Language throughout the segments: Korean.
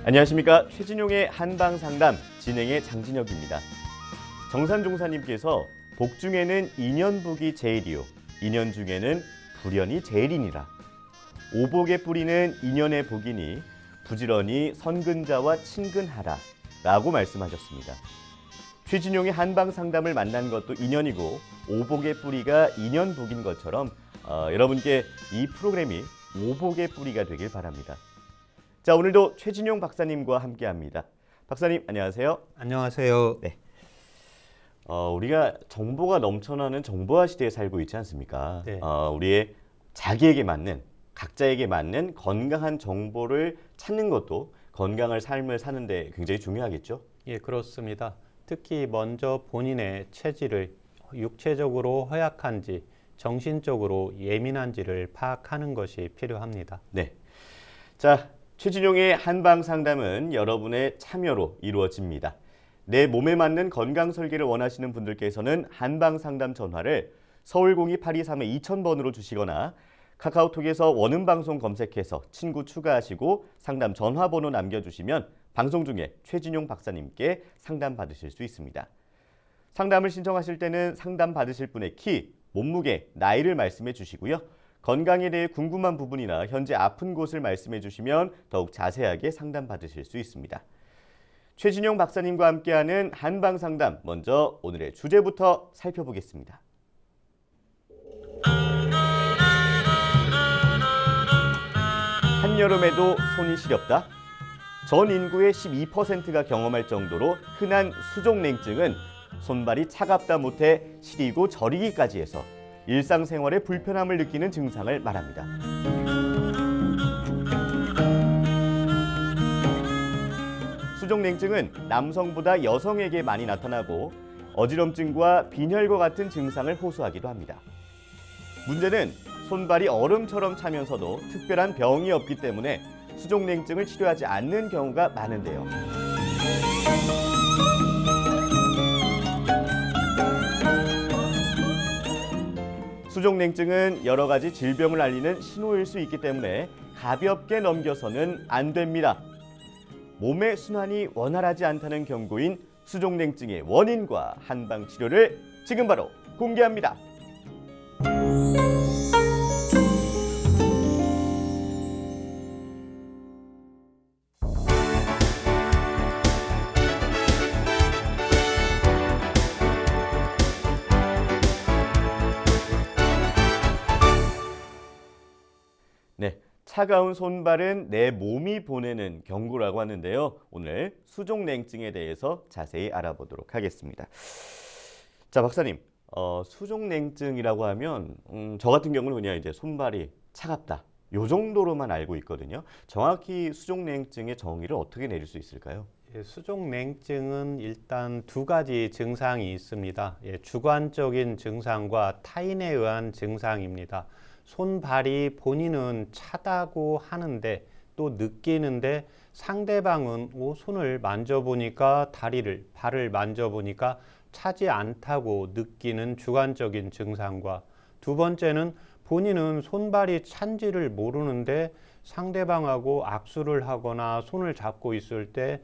안녕하십니까. 최진용의 한방상담 진행의 장진혁입니다. 정산종사님께서 복 중에는 인연복이 제일이요 인연 중에는 불연이 제일이니라. 오복의 뿌리는 인연의 복이니 부지런히 선근자와 친근하라 라고 말씀하셨습니다. 최진용의 한방상담을 만난 것도 인연이고 오복의 뿌리가 인연복인 것처럼 여러분께 이 프로그램이 오복의 뿌리가 되길 바랍니다. 자, 오늘도 최진용 박사님과 함께합니다. 박사님 안녕하세요. 안녕하세요. 네. 우리가 정보가 넘쳐나는 정보화 시대에 살고 있지 않습니까? 네. 우리의 자기에게 맞는, 각자에게 맞는 건강한 정보를 찾는 것도 건강한 삶을 사는 데 굉장히 중요하겠죠? 예, 그렇습니다. 특히 먼저 본인의 체질을 육체적으로 허약한지 정신적으로 예민한지를 파악하는 것이 필요합니다. 네. 자, 최진용의 한방상담은 여러분의 참여로 이루어집니다. 내 몸에 맞는 건강 설계를 원하시는 분들께서는 한방상담 전화를 서울 02-823-2000번으로 주시거나 카카오톡에서 원음방송 검색해서 친구 추가하시고 상담 전화번호 남겨주시면 방송 중에 최진용 박사님께 상담 받으실 수 있습니다. 상담을 신청하실 때는 상담 받으실 분의 키, 몸무게, 나이를 말씀해 주시고요. 건강에 대해 궁금한 부분이나 현재 아픈 곳을 말씀해 주시면 더욱 자세하게 상담 받으실 수 있습니다. 최진용 박사님과 함께하는 한방상담, 먼저 오늘의 주제부터 살펴보겠습니다. 한여름에도 손이 시렵다? 전 인구의 12%가 경험할 정도로 흔한 수족냉증은 손발이 차갑다 못해 시리고 저리기까지 해서 일상생활에 불편함을 느끼는 증상을 말합니다. 수족냉증은 남성보다 여성에게 많이 나타나고 어지럼증과 빈혈과 같은 증상을 호소하기도 합니다. 문제는 손발이 얼음처럼 차면서도 특별한 병이 없기 때문에 수족냉증을 치료하지 않는 경우가 많은데요. 수족냉증은 여러 가지 질병을 알리는 신호일 수 있기 때문에 가볍게 넘겨서는 안 됩니다. 몸의 순환이 원활하지 않다는 경고인 수족냉증의 원인과 한방 치료를 지금 바로 공개합니다. 네, 차가운 손발은 내 몸이 보내는 경고라고 하는데요. 오늘 수족냉증에 대해서 자세히 알아보도록 하겠습니다. 자, 박사님, 수족냉증이라고 하면 저 같은 경우는 그냥 이제 손발이 차갑다, 요 정도로만 알고 있거든요. 정확히 수족냉증의 정의를 어떻게 내릴 수 있을까요? 예, 수족냉증은 일단 두 가지 증상이 있습니다. 예, 주관적인 증상과 타인에 의한 증상입니다. 손발이 본인은 차다고 하는데 또 느끼는데 상대방은 손을 만져보니까 발을 만져보니까 차지 않다고 느끼는 주관적인 증상과, 두 번째는 본인은 손발이 찬지를 모르는데 상대방하고 악수를 하거나 손을 잡고 있을 때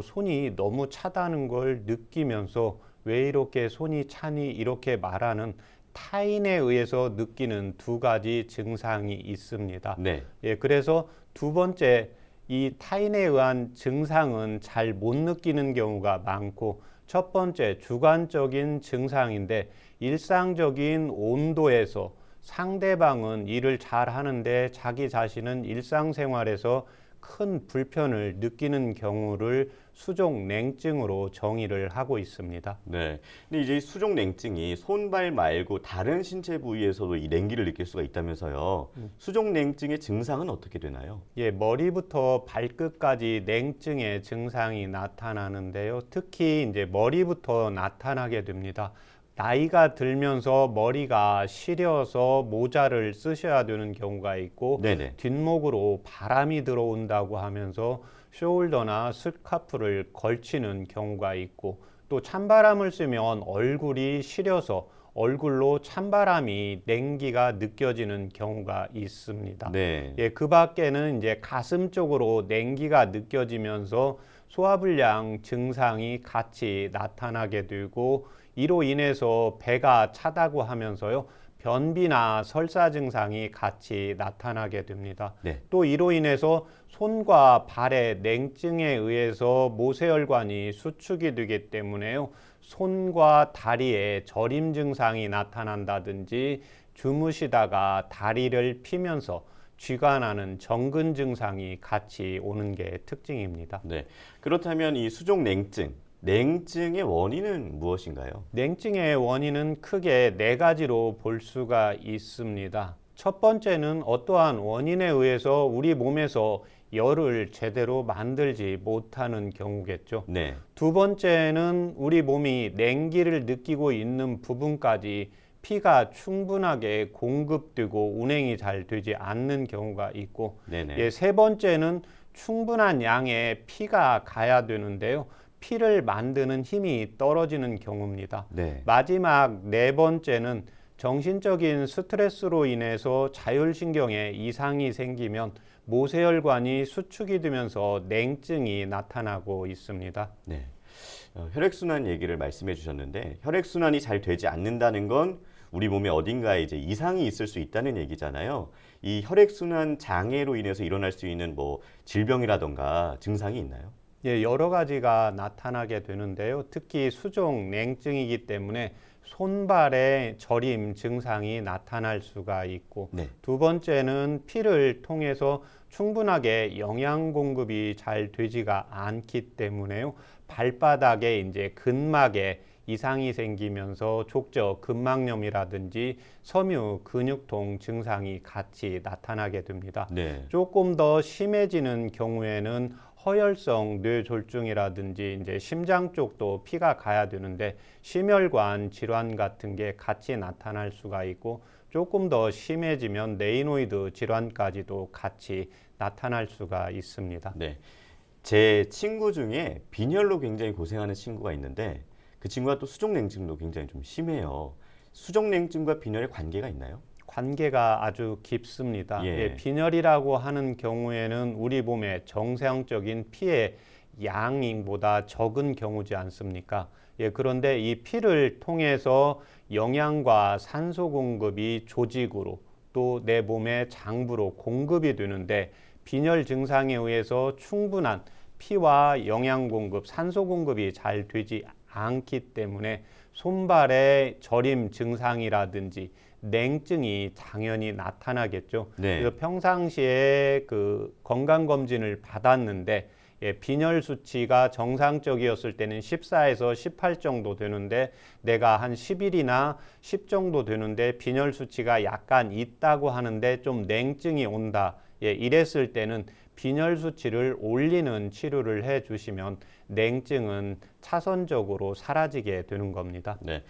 손이 너무 차다는 걸 느끼면서 왜 이렇게 손이 차니 이렇게 말하는 타인에 의해서 느끼는 두 가지 증상이 있습니다. 네. 예, 그래서 두 번째 이 타인에 의한 증상은 잘 못 느끼는 경우가 많고, 첫 번째 주관적인 증상인데 일상적인 온도에서 상대방은 일을 잘 하는데 자기 자신은 일상생활에서 큰 불편을 느끼는 경우를 수족냉증으로 정의를 하고 있습니다. 네. 근데 이제 수족냉증이 손발 말고 다른 신체 부위에서도 이 냉기를 느낄 수가 있다면서요. 수족냉증의 증상은 어떻게 되나요? 예, 머리부터 발끝까지 냉증의 증상이 나타나는데요. 특히 이제 머리부터 나타나게 됩니다. 나이가 들면서 머리가 시려서 모자를 쓰셔야 되는 경우가 있고, 네네. 뒷목으로 바람이 들어온다고 하면서 숄더나 스카프를 걸치는 경우가 있고, 또 찬바람을 쐬면 얼굴이 시려서 얼굴로 찬바람이 냉기가 느껴지는 경우가 있습니다. 네. 예, 그 밖에는 이제 가슴 쪽으로 냉기가 느껴지면서 소화불량 증상이 같이 나타나게 되고 이로 인해서 배가 차다고 하면서요. 변비나 설사 증상이 같이 나타나게 됩니다. 네. 또 이로 인해서 손과 발의 냉증에 의해서 모세혈관이 수축이 되기 때문에요. 손과 다리에 저림 증상이 나타난다든지 주무시다가 다리를 피면서 쥐가 나는 정근 증상이 같이 오는 게 특징입니다. 네. 그렇다면 이 수족 냉증의 원인은 무엇인가요? 냉증의 원인은 크게 네 가지로 볼 수가 있습니다. 첫 번째는 어떠한 원인에 의해서 우리 몸에서 열을 제대로 만들지 못하는 경우겠죠. 네. 두 번째는 우리 몸이 냉기를 느끼고 있는 부분까지 피가 충분하게 공급되고 운행이 잘 되지 않는 경우가 있고, 네네. 예, 세 번째는 충분한 양의 피가 가야 되는데요. 피를 만드는 힘이 떨어지는 경우입니다. 네. 마지막 네 번째는 정신적인 스트레스로 인해서 자율신경에 이상이 생기면 모세혈관이 수축이 되면서 냉증이 나타나고 있습니다. 네. 혈액순환 얘기를 말씀해 주셨는데 혈액순환이 잘 되지 않는다는 건 우리 몸에 어딘가에 이제 이상이 있을 수 있다는 얘기잖아요. 이 혈액순환 장애로 인해서 일어날 수 있는 뭐 질병이라던가 증상이 있나요? 예, 여러 가지가 나타나게 되는데요. 특히 수족 냉증이기 때문에 손발에 저림 증상이 나타날 수가 있고, 네. 두 번째는 피를 통해서 충분하게 영양 공급이 잘 되지가 않기 때문에요. 발바닥에 이제 근막에 이상이 생기면서 족저 근막염이라든지 섬유 근육통 증상이 같이 나타나게 됩니다. 네. 조금 더 심해지는 경우에는 허혈성 뇌졸중이라든지 이제 심장 쪽도 피가 가야 되는데 심혈관 질환 같은 게 같이 나타날 수가 있고, 조금 더 심해지면 레이노이드 질환까지도 같이 나타날 수가 있습니다. 네. 제 친구 중에 빈혈로 굉장히 고생하는 친구가 있는데 그 친구가 또 수족냉증도 굉장히 좀 심해요. 수족냉증과 빈혈의 관계가 있나요? 관계가 아주 깊습니다. 예. 예, 빈혈이라고 하는 경우에는 우리 몸의 정상적인 피의 양보다 적은 경우지 않습니까? 예, 그런데 이 피를 통해서 영양과 산소 공급이 조직으로 또 내 몸의 장부로 공급이 되는데 빈혈 증상에 의해서 충분한 피와 영양 공급, 산소 공급이 잘 되지 않기 때문에 손발의 저림 증상이라든지 냉증이 당연히 나타나겠죠. 네. 그래서 평상시에 그 건강 검진을 받았는데 예, 빈혈 수치가 정상적이었을 때는 14에서 18 정도 되는데 내가 한 11이나 10 정도 되는데 빈혈 수치가 약간 있다고 하는데 좀 냉증이 온다. 예, 이랬을 때는 빈혈 수치를 올리는 치료를 해 주시면 냉증은 차선적으로 사라지게 되는 겁니다. 네.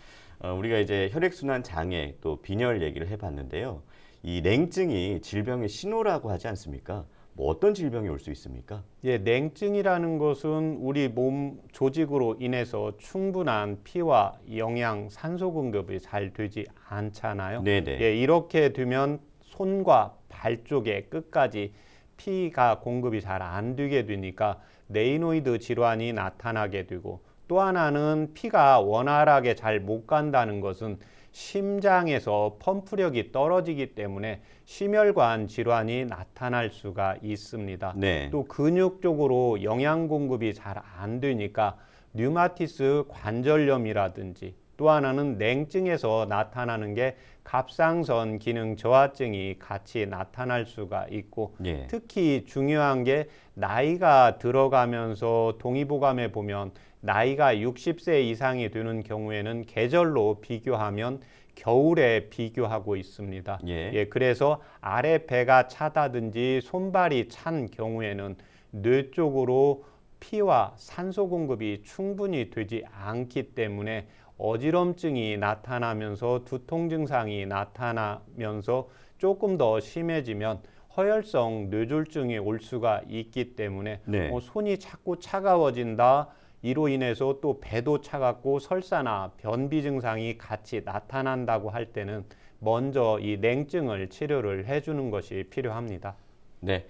우리가 이제 혈액순환 장애 또 빈혈 얘기를 해봤는데요. 이 냉증이 질병의 신호라고 하지 않습니까? 뭐 어떤 질병이 올 수 있습니까? 예, 냉증이라는 것은 우리 몸 조직으로 인해서 충분한 피와 영양, 산소 공급이 잘 되지 않잖아요. 네네. 예, 이렇게 되면 손과 발 쪽에 끝까지 피가 공급이 잘 안 되게 되니까 레이노이드 질환이 나타나게 되고, 또 하나는 피가 원활하게 잘 못 간다는 것은 심장에서 펌프력이 떨어지기 때문에 심혈관 질환이 나타날 수가 있습니다. 네. 또 근육 쪽으로 영양 공급이 잘 안 되니까 류마티스 관절염이라든지, 또 하나는 냉증에서 나타나는 게 갑상선 기능 저하증이 같이 나타날 수가 있고, 예. 특히 중요한 게 나이가 들어가면서 동의보감에 보면 나이가 60세 이상이 되는 경우에는 계절로 비교하면 겨울에 비교하고 있습니다. 예. 예, 그래서 아래 배가 차다든지 손발이 찬 경우에는 뇌 쪽으로 피와 산소 공급이 충분히 되지 않기 때문에 어지럼증이 나타나면서 두통 증상이 나타나면서 조금 더 심해지면 허혈성 뇌졸중이 올 수가 있기 때문에 네. 손이 자꾸 차가워진다, 이로 인해서 또 배도 차갑고 설사나 변비 증상이 같이 나타난다고 할 때는 먼저 이 냉증을 치료를 해주는 것이 필요합니다. 네,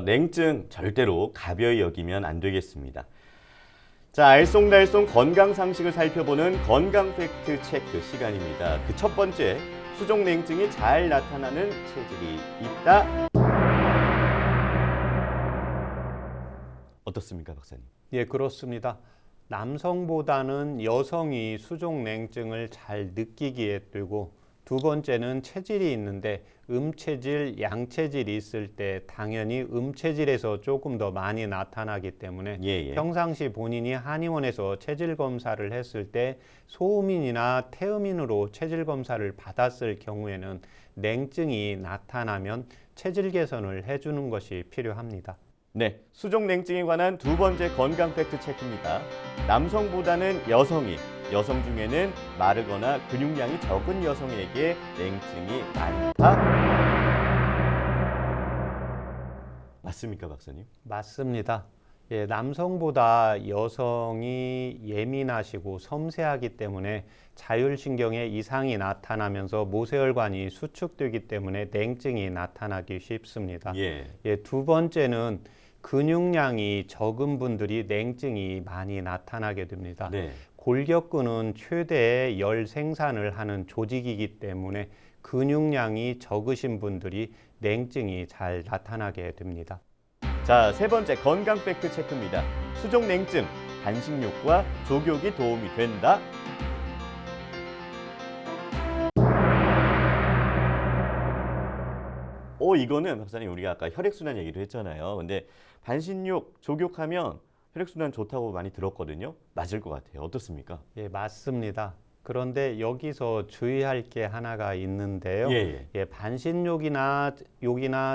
냉증 절대로 가벼이 여기면 안 되겠습니다. 자, 알쏭달쏭 건강 상식을 살펴보는 건강 팩트 체크 시간입니다. 그 첫 번째, 수족 냉증이 잘 나타나는 체질이 있다. 어떻습니까, 박사님? 예, 그렇습니다. 남성보다는 여성이 수족 냉증을 잘 느끼기에 되고, 두 번째는 체질이 있는데 음체질, 양체질이 있을 때 당연히 음체질에서 조금 더 많이 나타나기 때문에 예. 평상시 본인이 한의원에서 체질 검사를 했을 때 소음인이나 태음인으로 체질 검사를 받았을 경우에는 냉증이 나타나면 체질 개선을 해주는 것이 필요합니다. 네, 수족 냉증에 관한 두 번째 건강 팩트 체크입니다. 남성보다는 여성 중에는 마르거나 근육량이 적은 여성에게 냉증이 많다. 맞습니까, 박사님? 맞습니다. 예, 남성보다 여성이 예민하시고 섬세하기 때문에 자율신경에 이상이 나타나면서 모세혈관이 수축되기 때문에 냉증이 나타나기 쉽습니다. 예. 두 번째는 근육량이 적은 분들이 냉증이 많이 나타나게 됩니다. 네. 골격근은 최대의 열 생산을 하는 조직이기 때문에 근육량이 적으신 분들이 냉증이 잘 나타나게 됩니다. 자, 세 번째 건강 팩트 체크입니다. 수족 냉증, 반식욕과 족욕이 도움이 된다. 이거는 박사님 우리가 아까 혈액순환 얘기를 했잖아요. 근데 반신욕, 족욕하면 혈액순환 좋다고 많이 들었거든요. 맞을 것 같아요. 어떻습니까? 예, 맞습니다. 그런데 여기서 주의할 게 하나가 있는데요. 반신욕이나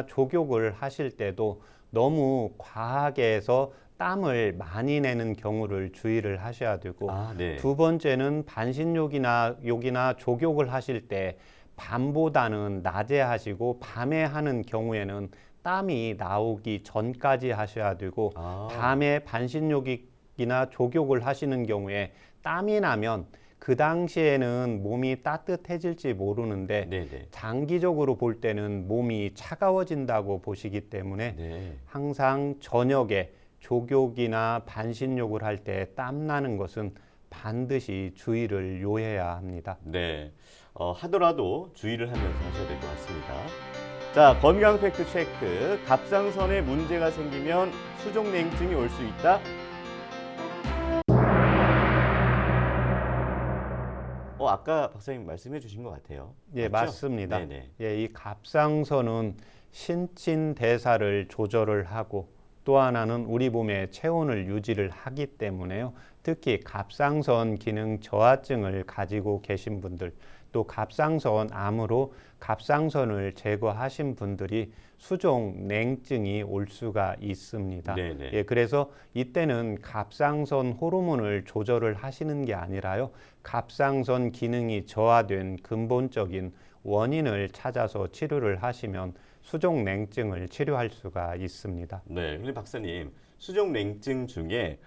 족욕을 하실 때도 너무 과하게 해서 땀을 많이 내는 경우를 주의를 하셔야 되고, 두 번째는 반신욕이나 족욕을 하실 때 밤보다는 낮에 하시고 밤에 하는 경우에는 땀이 나오기 전까지 하셔야 되고, 밤에 반신욕이나 족욕을 하시는 경우에 땀이 나면 그 당시에는 몸이 따뜻해질지 모르는데 장기적으로 볼 때는 몸이 차가워진다고 보시기 때문에 항상 저녁에 족욕이나 반신욕을 할 때 땀 나는 것은 반드시 주의를 요해야 합니다. 네, 하더라도 주의를 하면서 하셔야 될 것 같습니다. 자, 건강 팩트 체크. 갑상선에 문제가 생기면 수족 냉증이 올 수 있다. 아까 박사님 말씀해 주신 것 같아요. 예, 맞죠? 맞습니다. 이 갑상선은 신진대사를 조절을 하고 또 하나는 우리 몸의 체온을 유지를 하기 때문에요. 특히 갑상선 기능 저하증을 가지고 계신 분들, 또 갑상선 암으로 갑상선을 제거하신 분들이 수족 냉증이 올 수가 있습니다. 그래서 이때는 갑상선 호르몬을 조절을 하시는 게 아니라요. 갑상선 기능이 저하된 근본적인 원인을 찾아서 치료를 하시면 수족 냉증을 치료할 수가 있습니다. 네, 근데 박사님, 수족 냉증 중에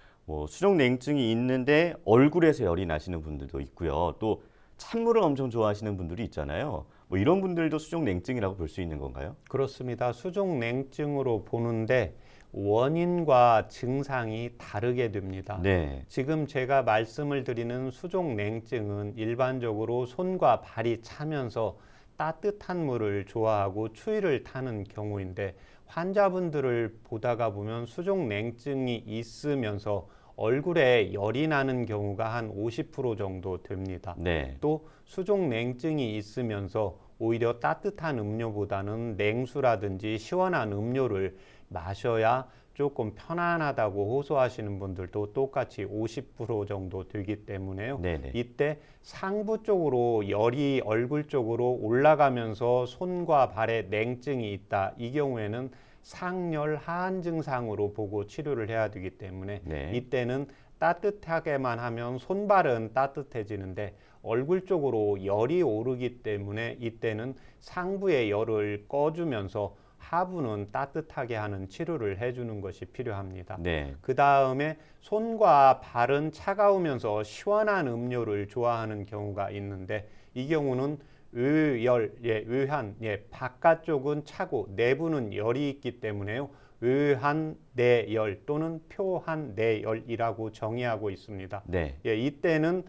수족 냉증이 있는데 얼굴에서 열이 나시는 분들도 있고요. 또 찬물을 엄청 좋아하시는 분들이 있잖아요. 이런 분들도 수족 냉증이라고 볼 수 있는 건가요? 그렇습니다. 수족 냉증으로 보는데 원인과 증상이 다르게 됩니다. 지금 제가 말씀을 드리는 수족 냉증은 일반적으로 손과 발이 차면서 따뜻한 물을 좋아하고 추위를 타는 경우인데, 환자분들을 보다가 보면 수족 냉증이 있으면서 얼굴에 열이 나는 경우가 한 50% 정도 됩니다. 또 수족 냉증이 있으면서 오히려 따뜻한 음료보다는 냉수라든지 시원한 음료를 마셔야 조금 편안하다고 호소하시는 분들도 똑같이 50% 정도 되기 때문에요. 이때 상부 쪽으로 열이 얼굴 쪽으로 올라가면서 손과 발에 냉증이 있다. 이 경우에는 상열 하한 증상으로 보고 치료를 해야 되기 때문에 이때는 따뜻하게만 하면 손발은 따뜻해지는데 얼굴 쪽으로 열이 오르기 때문에 이때는 상부의 열을 꺼주면서 하부는 따뜻하게 하는 치료를 해주는 것이 필요합니다. 네. 그 다음에 손과 발은 차가우면서 시원한 음료를 좋아하는 경우가 있는데 이 경우는 의열, 의한, 바깥쪽은 차고 내부는 열이 있기 때문에요. 의한 내열 또는 표한 내열이라고 정의하고 있습니다. 네. 이때는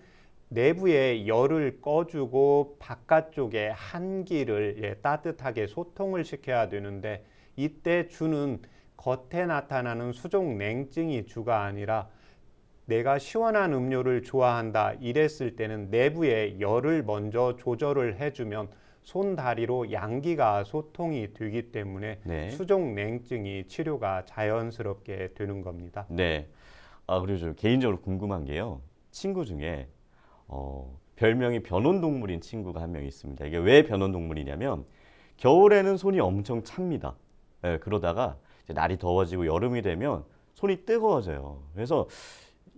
내부에 열을 꺼주고 바깥쪽에 한기를 따뜻하게 소통을 시켜야 되는데 이때 주는 겉에 나타나는 수족 냉증이 주가 아니라 내가 시원한 음료를 좋아한다 이랬을 때는 내부에 열을 먼저 조절을 해주면 손 다리로 양기가 소통이 되기 때문에 네. 수족 냉증이 치료가 자연스럽게 되는 겁니다. 네. 그리고 저 개인적으로 궁금한 게요. 친구 중에 별명이 변온동물인 친구가 한 명 있습니다. 이게 왜 변온동물이냐면 겨울에는 손이 엄청 찹니다. 예, 그러다가 이제 날이 더워지고 여름이 되면 손이 뜨거워져요. 그래서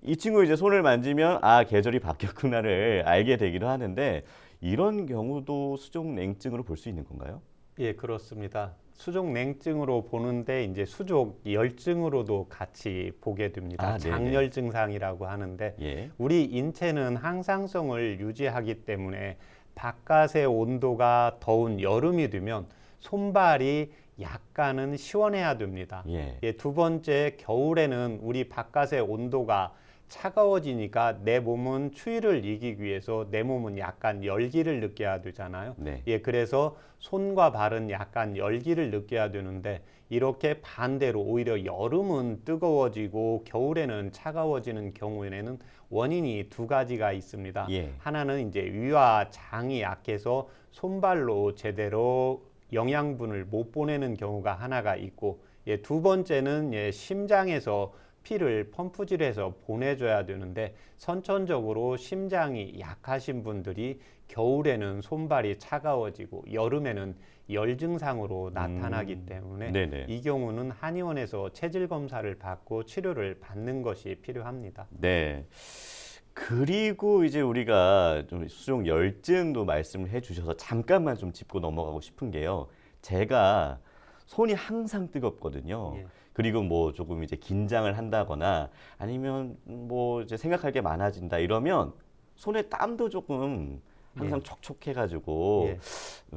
이 친구 이제 손을 만지면 계절이 바뀌었구나를 알게 되기도 하는데 이런 경우도 수족 냉증으로 볼 수 있는 건가요? 예, 그렇습니다. 수족 냉증으로 보는데 이제 수족 열증으로도 같이 보게 됩니다. 네네. 장열 증상이라고 하는데 예. 우리 인체는 항상성을 유지하기 때문에 바깥의 온도가 더운 여름이 되면 손발이 약간은 시원해야 됩니다. 예. 두 번째, 겨울에는 우리 바깥의 온도가 차가워지니까 내 몸은 추위를 이기기 위해서 내 몸은 약간 열기를 느껴야 되잖아요. 네. 그래서 손과 발은 약간 열기를 느껴야 되는데 이렇게 반대로 오히려 여름은 뜨거워지고 겨울에는 차가워지는 경우에는 원인이 두 가지가 있습니다. 예. 하나는 이제 위와 장이 약해서 손발로 제대로 영양분을 못 보내는 경우가 하나가 있고 두 번째는 심장에서 피를 펌프질해서 보내줘야 되는데 선천적으로 심장이 약하신 분들이 겨울에는 손발이 차가워지고 여름에는 열 증상으로 나타나기 때문에 네네. 이 경우는 한의원에서 체질 검사를 받고 치료를 받는 것이 필요합니다. 네. 그리고 이제 우리가 좀 수족 열증도 말씀을 해주셔서 잠깐만 좀 짚고 넘어가고 싶은 게요. 제가 손이 항상 뜨겁거든요. 예. 그리고 뭐 조금 이제 긴장을 한다거나 아니면 뭐 이제 생각할 게 많아진다 이러면 손에 땀도 조금 항상 촉촉해가지고 예.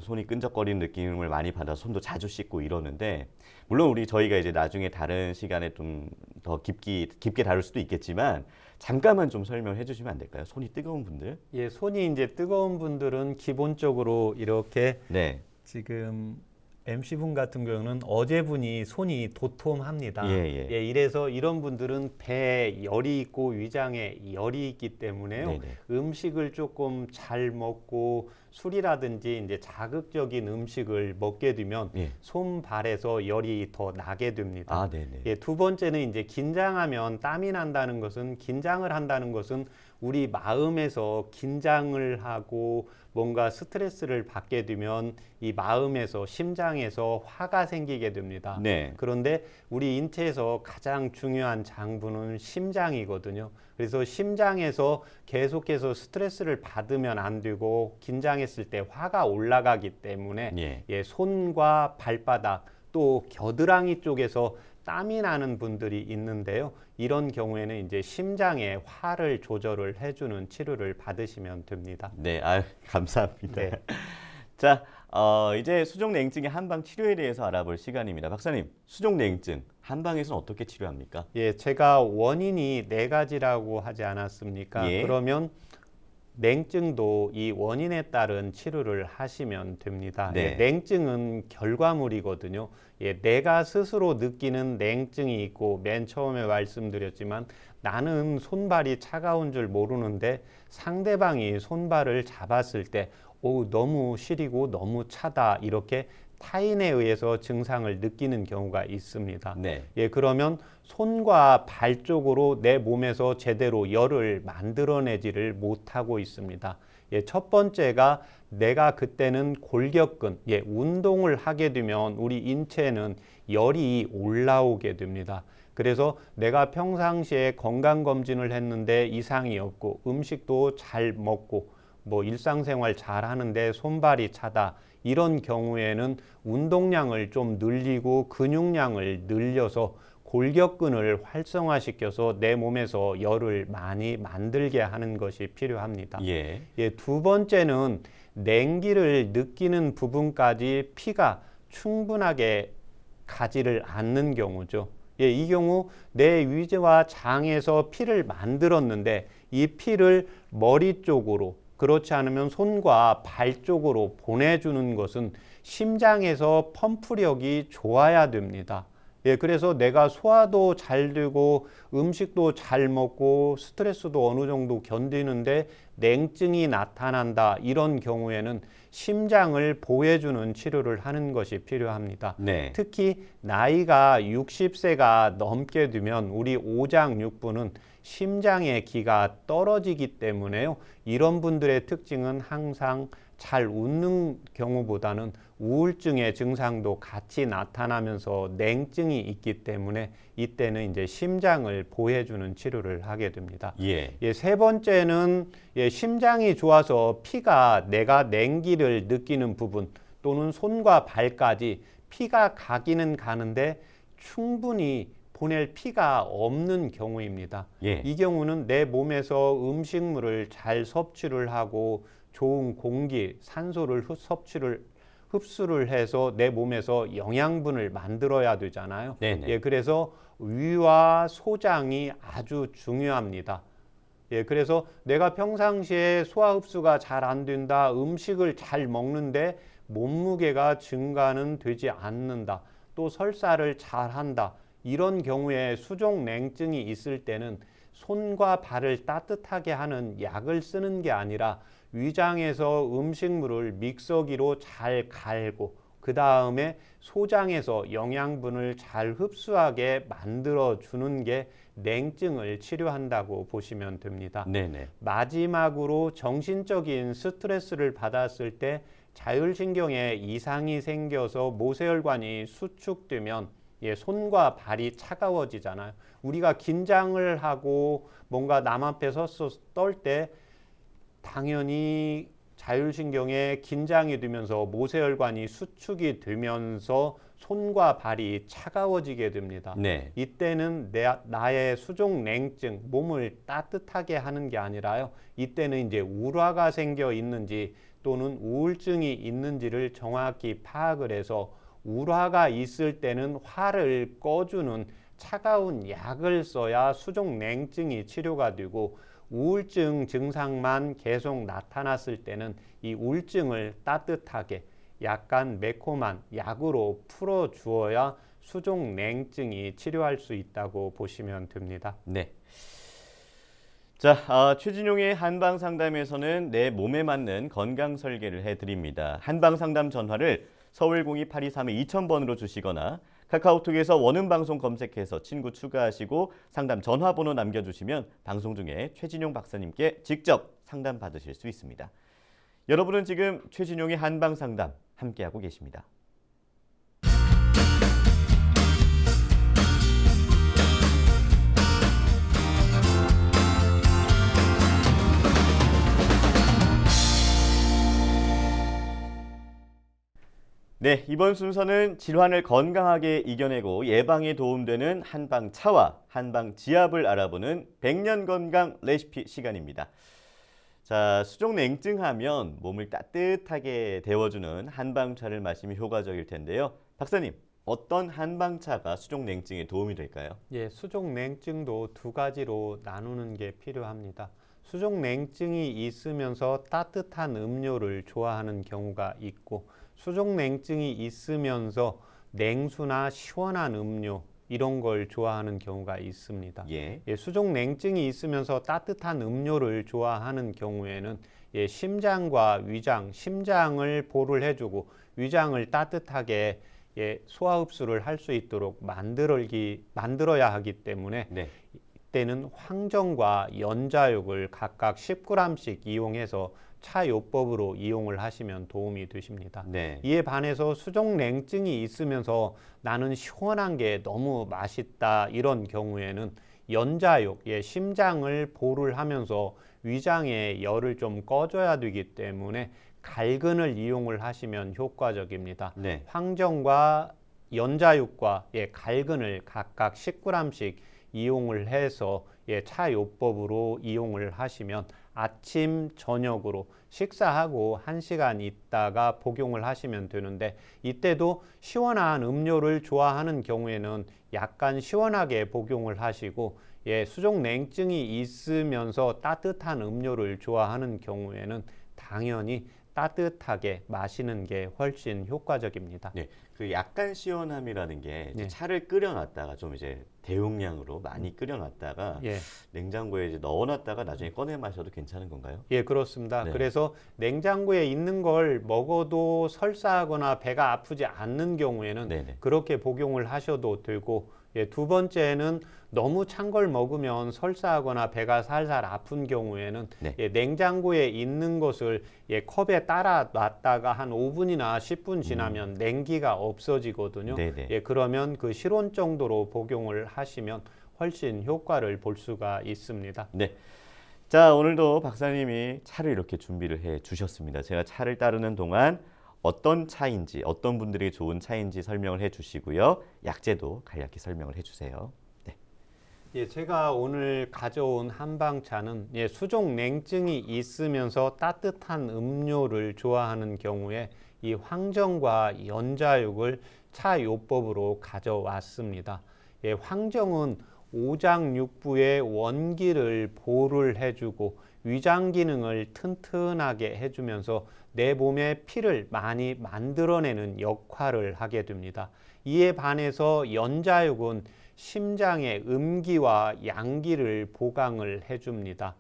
손이 끈적거리는 느낌을 많이 받아서 손도 자주 씻고 이러는데 물론 저희가 이제 나중에 다른 시간에 좀 더 깊게 다룰 수도 있겠지만 잠깐만 좀 설명해 주시면 안 될까요? 손이 뜨거운 분들? 손이 이제 뜨거운 분들은 기본적으로 이렇게 네. 지금 MC분 같은 경우는 어제분이 손이 도톰합니다. 이래서 이런 분들은 배에 열이 있고 위장에 열이 있기 때문에요. 네네. 음식을 조금 잘 먹고 술이라든지 이제 자극적인 음식을 먹게 되면 손발에서 열이 더 나게 됩니다. 네네. 두 번째는 이제 긴장하면 땀이 난다는 것은 긴장을 한다는 것은 우리 마음에서 긴장을 하고 뭔가 스트레스를 받게 되면 이 마음에서 심장에서 화가 생기게 됩니다. 네. 그런데 우리 인체에서 가장 중요한 장부는 심장이거든요. 그래서 심장에서 계속해서 스트레스를 받으면 안 되고 긴장했을 때 화가 올라가기 때문에 손과 발바닥 또 겨드랑이 쪽에서 땀이 나는 분들이 있는데요. 이런 경우에는 이제 심장의 화를 조절을 해주는 치료를 받으시면 됩니다. 네, 감사합니다. 네. 자, 이제 수족냉증의 한방 치료에 대해서 알아볼 시간입니다. 박사님, 수족냉증 한방에서는 어떻게 치료합니까? 제가 원인이 네 가지라고 하지 않았습니까? 그러면 냉증도 이 원인에 따른 치료를 하시면 됩니다. 냉증은 결과물이거든요. 내가 스스로 느끼는 냉증이 있고 맨 처음에 말씀드렸지만 나는 손발이 차가운 줄 모르는데 상대방이 손발을 잡았을 때 너무 시리고 너무 차다 이렇게 타인에 의해서 증상을 느끼는 경우가 있습니다. 그러면 손과 발 쪽으로 내 몸에서 제대로 열을 만들어내지를 못하고 있습니다. 첫 번째가 내가 그때는 골격근, 운동을 하게 되면 우리 인체는 열이 올라오게 됩니다. 그래서 내가 평상시에 건강검진을 했는데 이상이 없고 음식도 잘 먹고 뭐 일상생활 잘 하는데 손발이 차다. 이런 경우에는 운동량을 좀 늘리고 근육량을 늘려서 골격근을 활성화시켜서 내 몸에서 열을 많이 만들게 하는 것이 필요합니다. 예. 두 번째는 냉기를 느끼는 부분까지 피가 충분하게 가지를 않는 경우죠. 이 경우 내 위와 장에서 피를 만들었는데 이 피를 머리 쪽으로, 그렇지 않으면 손과 발 쪽으로 보내주는 것은 심장에서 펌프력이 좋아야 됩니다. 그래서 내가 소화도 잘 되고 음식도 잘 먹고 스트레스도 어느 정도 견디는데 냉증이 나타난다. 이런 경우에는 심장을 보호해주는 치료를 하는 것이 필요합니다. 네. 특히 나이가 60세가 넘게 되면 우리 오장육부는 심장의 기가 떨어지기 때문에요. 이런 분들의 특징은 항상 잘 웃는 경우보다는 우울증의 증상도 같이 나타나면서 냉증이 있기 때문에 이때는 이제 심장을 보호해주는 치료를 하게 됩니다. 세 번째는 심장이 좋아서 피가 내가 냉기를 느끼는 부분 또는 손과 발까지 피가 가기는 가는데 충분히 보낼 피가 없는 경우입니다. 이 경우는 내 몸에서 음식물을 잘 섭취를 하고 좋은 공기, 산소를 흡수를 해서 내 몸에서 영양분을 만들어야 되잖아요. 그래서 위와 소장이 아주 중요합니다. 그래서 내가 평상시에 소화 흡수가 잘 안 된다, 음식을 잘 먹는데 몸무게가 증가는 되지 않는다, 또 설사를 잘 한다. 이런 경우에 수족냉증이 있을 때는 손과 발을 따뜻하게 하는 약을 쓰는 게 아니라 위장에서 음식물을 믹서기로 잘 갈고 그 다음에 소장에서 영양분을 잘 흡수하게 만들어 주는 게 냉증을 치료한다고 보시면 됩니다. 마지막으로 정신적인 스트레스를 받았을 때 자율신경에 이상이 생겨서 모세혈관이 수축되면 손과 발이 차가워지잖아요. 우리가 긴장을 하고 뭔가 남 앞에 서서 떨 때 당연히 자율신경에 긴장이 되면서 모세혈관이 수축이 되면서 손과 발이 차가워지게 됩니다. 이때는 나의 수족냉증, 몸을 따뜻하게 하는 게 아니라요. 이때는 이제 울화가 생겨 있는지 또는 우울증이 있는지를 정확히 파악을 해서 울화가 있을 때는 화를 꺼주는 차가운 약을 써야 수족냉증이 치료가 되고 우울증 증상만 계속 나타났을 때는 이 우울증을 따뜻하게 약간 매콤한 약으로 풀어주어야 수족냉증이 치료할 수 있다고 보시면 됩니다. 자, 최진용의 한방상담에서는 내 몸에 맞는 건강 설계를 해드립니다. 한방상담 전화를 서울 02-8232-2000번으로 주시거나 카카오톡에서 원음방송 검색해서 친구 추가하시고 상담 전화번호 남겨주시면 방송 중에 최진용 박사님께 직접 상담 받으실 수 있습니다. 여러분은 지금 최진용의 한방상담 함께하고 계십니다. 이번 순서는 질환을 건강하게 이겨내고 예방에 도움되는 한방차와 한방지압을 알아보는 백년건강 레시피 시간입니다. 자, 수족냉증 하면 몸을 따뜻하게 데워주는 한방차를 마시면 효과적일 텐데요. 박사님, 어떤 한방차가 수족냉증에 도움이 될까요? 수족냉증도 두 가지로 나누는 게 필요합니다. 수족냉증이 있으면서 따뜻한 음료를 좋아하는 경우가 있고 수족냉증이 있으면서 냉수나 시원한 음료 이런 걸 좋아하는 경우가 있습니다. 수족냉증이 있으면서 따뜻한 음료를 좋아하는 경우에는 심장과 위장, 심장을 보호를 해주고 위장을 따뜻하게 소화 흡수를 할 수 있도록 만들어야 하기 때문에 이때는 황정과 연자육을 각각 10g씩 이용해서 차요법으로 이용을 하시면 도움이 되십니다. 이에 반해서 수족냉증이 있으면서 나는 시원한 게 너무 맛있다 이런 경우에는 연자육, 심장을 보호를 하면서 위장의 열을 좀 꺼줘야 되기 때문에 갈근을 이용을 하시면 효과적입니다. 네. 황정과 연자육과 갈근을 각각 10g씩 이용을 해서 차요법으로 이용을 하시면 아침, 저녁으로 식사하고 1시간 있다가 복용을 하시면 되는데, 이때도 시원한 음료를 좋아하는 경우에는 약간 시원하게 복용을 하시고, 수족 냉증이 있으면서 따뜻한 음료를 좋아하는 경우에는 당연히 따뜻하게 마시는 게 훨씬 효과적입니다. 네, 그 약간 시원함이라는 게 이제 네. 차를 끓여놨다가 좀 이제 대용량으로 많이 끓여놨다가 예. 냉장고에 이제 넣어놨다가 나중에 꺼내 마셔도 괜찮은 건가요? 예, 그렇습니다. 네. 그래서 냉장고에 있는 걸 먹어도 설사하거나 배가 아프지 않는 경우에는 네네. 그렇게 복용을 하셔도 되고, 두 번째는 너무 찬 걸 먹으면 설사하거나 배가 살살 아픈 경우에는 네. 냉장고에 있는 것을 컵에 따라 놨다가 한 5분이나 10분 지나면 냉기가 없어지거든요. 네네. 그러면 그 실온 정도로 복용을 하시면 훨씬 효과를 볼 수가 있습니다. 네. 자, 오늘도 박사님이 차를 이렇게 준비를 해 주셨습니다. 제가 차를 따르는 동안 어떤 차인지, 어떤 분들이 좋은 차인지 설명을 해 주시고요. 약재도 간략히 설명을 해 주세요. 네. 제가 오늘 가져온 한방차는 수족 냉증이 있으면서 따뜻한 음료를 좋아하는 경우에 이 황정과 연자육을 차요법으로 가져왔습니다. 황정은 오장육부의 원기를 보를 해주고 위장 기능을 튼튼하게 해주면서 내 몸에 피를 많이 만들어내는 역할을 하게 됩니다. 이에 반해서 연자육은 심장의 음기와 양기를 보강을 해줍니다.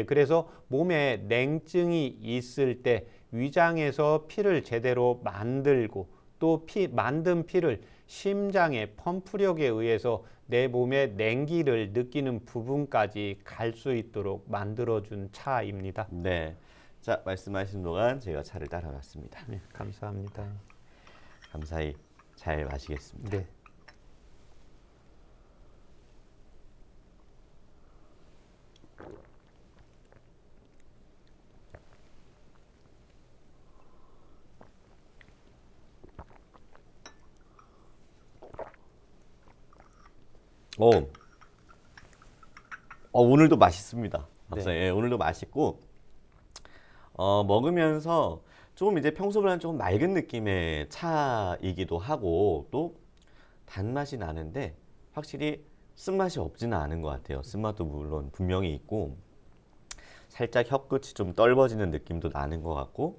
그래서 몸에 냉증이 있을 때 위장에서 피를 제대로 만들고 또 만든 피를 심장의 펌프력에 의해서 내 몸의 냉기를 느끼는 부분까지 갈 수 있도록 만들어준 차입니다. 네. 자, 말씀하신 동안 제가 차를 따라갔습니다. 네, 감사합니다. 감사히 잘 마시겠습니다. 네. 오늘도 맛있습니다. 박사님, 네. 오늘도 맛있고 먹으면서 좀 이제 평소보다는 조금 맑은 느낌의 차이기도 하고 또 단맛이 나는데 확실히 쓴맛이 없지는 않은 것 같아요. 쓴맛도 물론 분명히 있고 살짝 혀끝이 좀 떫어지는 느낌도 나는 것 같고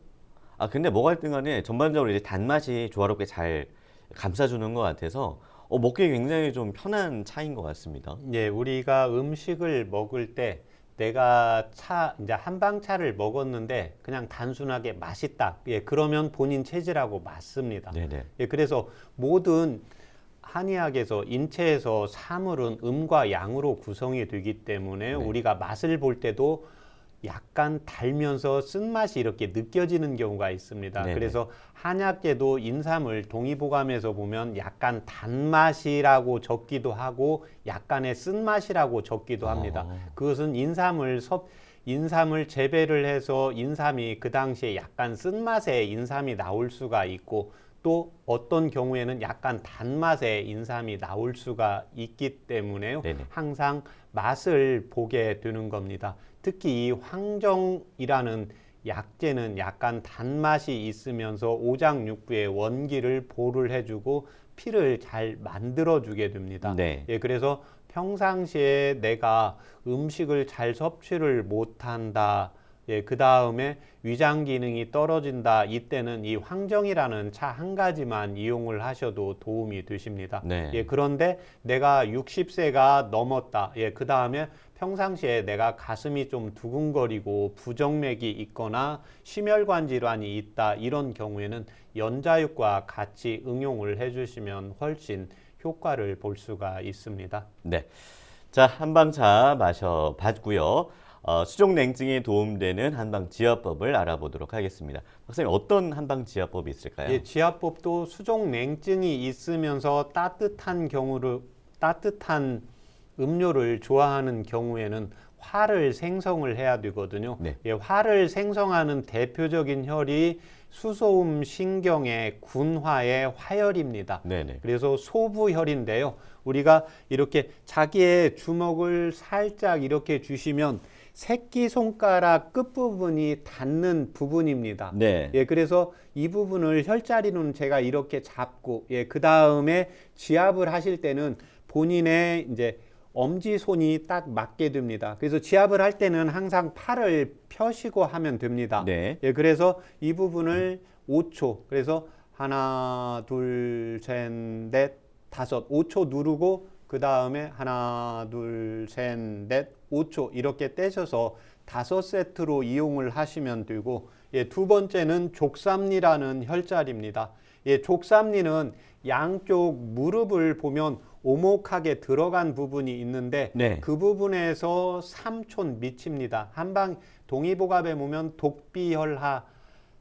근데 뭐가 있든 간에 전반적으로 이제 단맛이 조화롭게 잘 감싸주는 것 같아서 먹기 굉장히 좀 편한 차인 것 같습니다. 우리가 음식을 먹을 때 내가 이제 한방차를 먹었는데 그냥 단순하게 맛있다. 그러면 본인 체질하고 맞습니다. 네네. 그래서 모든 한의학에서 인체에서 사물은 음과 양으로 구성이 되기 때문에 우리가 맛을 볼 때도 약간 달면서 쓴맛이 이렇게 느껴지는 경우가 있습니다. 네네. 그래서 한약계도 인삼을 동의보감에서 보면 약간 단맛이라고 적기도 하고 약간의 쓴맛이라고 적기도 합니다. 그것은 인삼을 재배를 해서 인삼이 그 당시에 약간 쓴맛의 인삼이 나올 수가 있고 또 어떤 경우에는 약간 단맛의 인삼이 나올 수가 있기 때문에요. 네네. 항상 맛을 보게 되는 겁니다. 특히 이 황정이라는 약재는 약간 단맛이 있으면서 오장육부의 원기를 보를 해주고 피를 잘 만들어주게 됩니다. 네. 그래서 평상시에 내가 음식을 잘 섭취를 못한다. 그 다음에 위장 기능이 떨어진다. 이때는 이 황정이라는 차 한 가지만 이용을 하셔도 도움이 되십니다. 네. 그런데 내가 60세가 넘었다. 그 다음에 평상시에 내가 가슴이 좀 두근거리고 부정맥이 있거나 심혈관 질환이 있다. 이런 경우에는 연자육과 같이 응용을 해주시면 훨씬 효과를 볼 수가 있습니다. 네. 자, 한방차 마셔봤고요. 수족 냉증에 도움되는 한방 지압법을 알아보도록 하겠습니다. 박사님, 어떤 한방 지압법이 있을까요? 지압법도 수족 냉증이 있으면서 따뜻한 음료를 좋아하는 경우에는 화를 생성을 해야 되거든요. 네. 예, 화를 생성하는 대표적인 혈이 수소음 신경의 군화의 화혈입니다. 네네. 그래서 소부혈인데요. 우리가 이렇게 자기의 주먹을 살짝 이렇게 주시면 새끼손가락 끝부분이 닿는 부분입니다. 네. 예, 그래서 이 부분을 혈자리로는 제가 이렇게 잡고, 예, 그 다음에 지압을 하실 때는 본인의 이제 엄지손이 딱 맞게 됩니다. 그래서 지압을 할 때는 항상 팔을 펴시고 하면 됩니다. 네. 예, 그래서 이 부분을 5초, 그래서 하나, 둘, 셋, 넷, 다섯, 5초 누르고 그 다음에 하나, 둘, 셋, 넷, 5초 이렇게 떼셔서 5세트로 이용을 하시면 되고, 예, 두 번째는 족삼리라는 혈자리입니다. 예, 족삼리는 양쪽 무릎을 보면 오목하게 들어간 부분이 있는데 네. 그 부분에서 3촌 밑입니다. 한방 동의보갑에 보면 독비혈하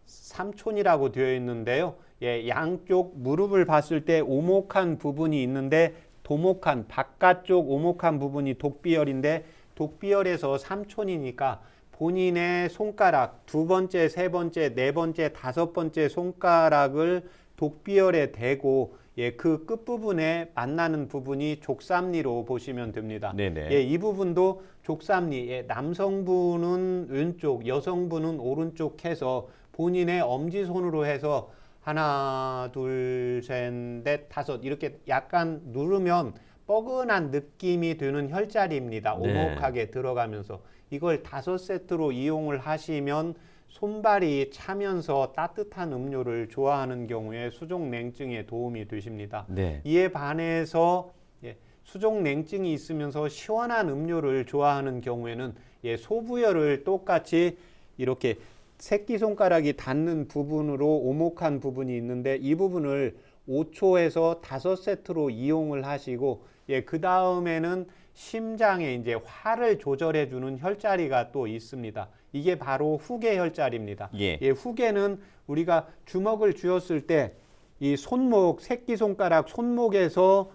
3촌이라고 되어 있는데요. 예, 양쪽 무릎을 봤을 때 오목한 부분이 있는데 도목한 바깥쪽 오목한 부분이 독비혈인데 독비혈에서 3촌이니까 본인의 손가락 두 번째, 세 번째, 네 번째, 다섯 번째 손가락을 독비혈에 대고 예, 그 끝부분에 만나는 부분이 족삼리로 보시면 됩니다. 네네. 예, 이 부분도 족삼리, 예, 남성분은 왼쪽, 여성분은 오른쪽 해서 본인의 엄지손으로 해서 하나, 둘, 셋, 넷, 다섯 이렇게 약간 누르면 뻐근한 느낌이 드는 혈자리입니다. 네. 오목하게 들어가면서 이걸 5세트로 이용을 하시면 손발이 차면서 따뜻한 음료를 좋아하는 경우에 수족냉증에 도움이 되십니다. 네. 이에 반해서 예, 수족냉증이 있으면서 시원한 음료를 좋아하는 경우에는 예, 소부혈을 똑같이 이렇게 새끼손가락이 닿는 부분으로 오목한 부분이 있는데 이 부분을 5초에서 5세트로 이용을 하시고 예, 그 다음에는 심장에 이제 화를 조절해 주는 혈자리가 또 있습니다. 이게 바로 후계 혈자리입니다. 예. 예, 후계는 우리가 주먹을 쥐었을 때 이 손목, 새끼손가락 손목에서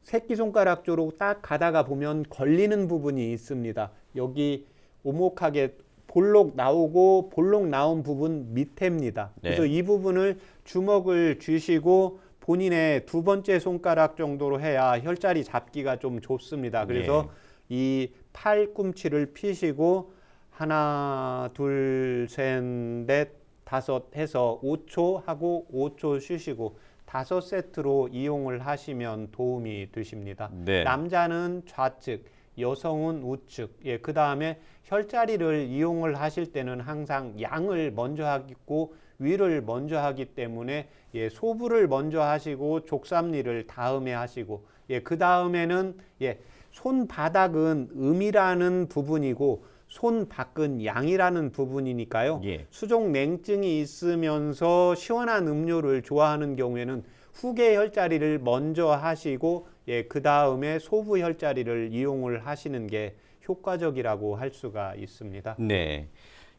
새끼손가락 쪽으로 딱 가다가 보면 걸리는 부분이 있습니다. 여기 오목하게 볼록 나오고 볼록 나온 부분 밑에입니다. 네. 그래서 이 부분을 주먹을 쥐시고 본인의 두 번째 손가락 정도로 해야 혈자리 잡기가 좀 좋습니다. 그래서 이 팔꿈치를 피시고 하나, 둘, 셋, 넷, 다섯 해서 5초 하고 5초 쉬시고 5세트로 이용을 하시면 도움이 되십니다. 네. 남자는 좌측, 여성은 우측. 예, 그 다음에 혈자리를 이용을 하실 때는 항상 양을 먼저 하고 위를 먼저 하기 때문에 예, 소부를 먼저 하시고 족삼리를 다음에 하시고 예, 그 다음에는 예, 손바닥은 음이라는 부분이고 손밖은 양이라는 부분이니까요. 예. 수족냉증이 있으면서 시원한 음료를 좋아하는 경우에는 후계 혈자리를 먼저 하시고 예, 그 다음에 소부 혈자리를 이용을 하시는 게 효과적이라고 할 수가 있습니다. 네.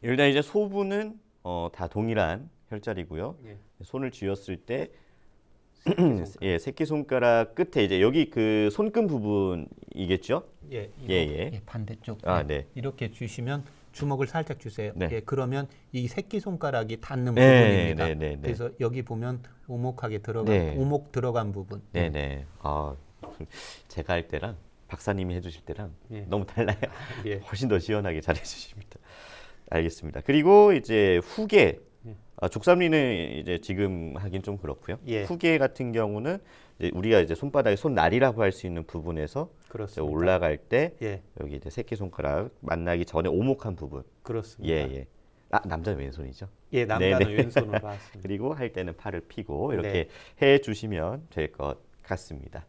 일단 이제 소부는 다 동일한 혈자리고요. 예. 손을 쥐었을 때 예, 새끼손가락 끝에 이제 여기 그 손금 부분이겠죠? 예, 예, 예. 예, 반대쪽. 아, 예, 네. 이렇게 주시면 주먹을 살짝 주세요. 네. 예, 그러면 이 새끼 손가락이 닿는 네, 부분입니다. 네, 네, 네. 그래서 여기 보면 오목하게 들어간 네. 오목 들어간 부분. 네, 네. 아, 제가 할 때랑 박사님이 해 주실 때랑 예. 너무 달라요. 예. 훨씬 더 시원하게 잘해 주십니다. 알겠습니다. 그리고 이제 후계 족삼리는 이제 지금 하긴 좀 그렇고요. 예. 후계 같은 경우는 이제 우리가 이제 손바닥에 손날이라고 할 수 있는 부분에서 이제 그렇습니다. 올라갈 때 예, 여기 이제 새끼 손가락 만나기 전에 오목한 부분. 그렇습니다. 예, 예. 아, 남자는 왼손이죠. 예, 남자는 네네. 왼손으로 봤습니다. 그리고 할 때는 팔을 펴고 이렇게 네. 해 주시면 될 것 같습니다.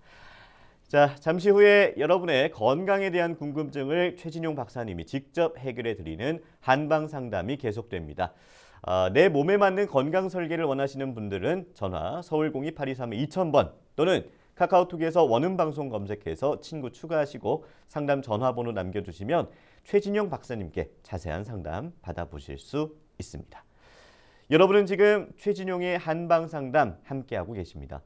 자, 잠시 후에 여러분의 건강에 대한 궁금증을 최진용 박사님이 직접 해결해 드리는 한방 상담이 계속됩니다. 내 몸에 맞는 건강 설계를 원하시는 분들은 전화 서울 02-823-2000번 또는 카카오톡에서 원음방송 검색해서 친구 추가하시고 상담 전화번호 남겨주시면 최진용 박사님께 자세한 상담 받아보실 수 있습니다. 여러분은 지금 최진용의 한방 상담 함께하고 계십니다.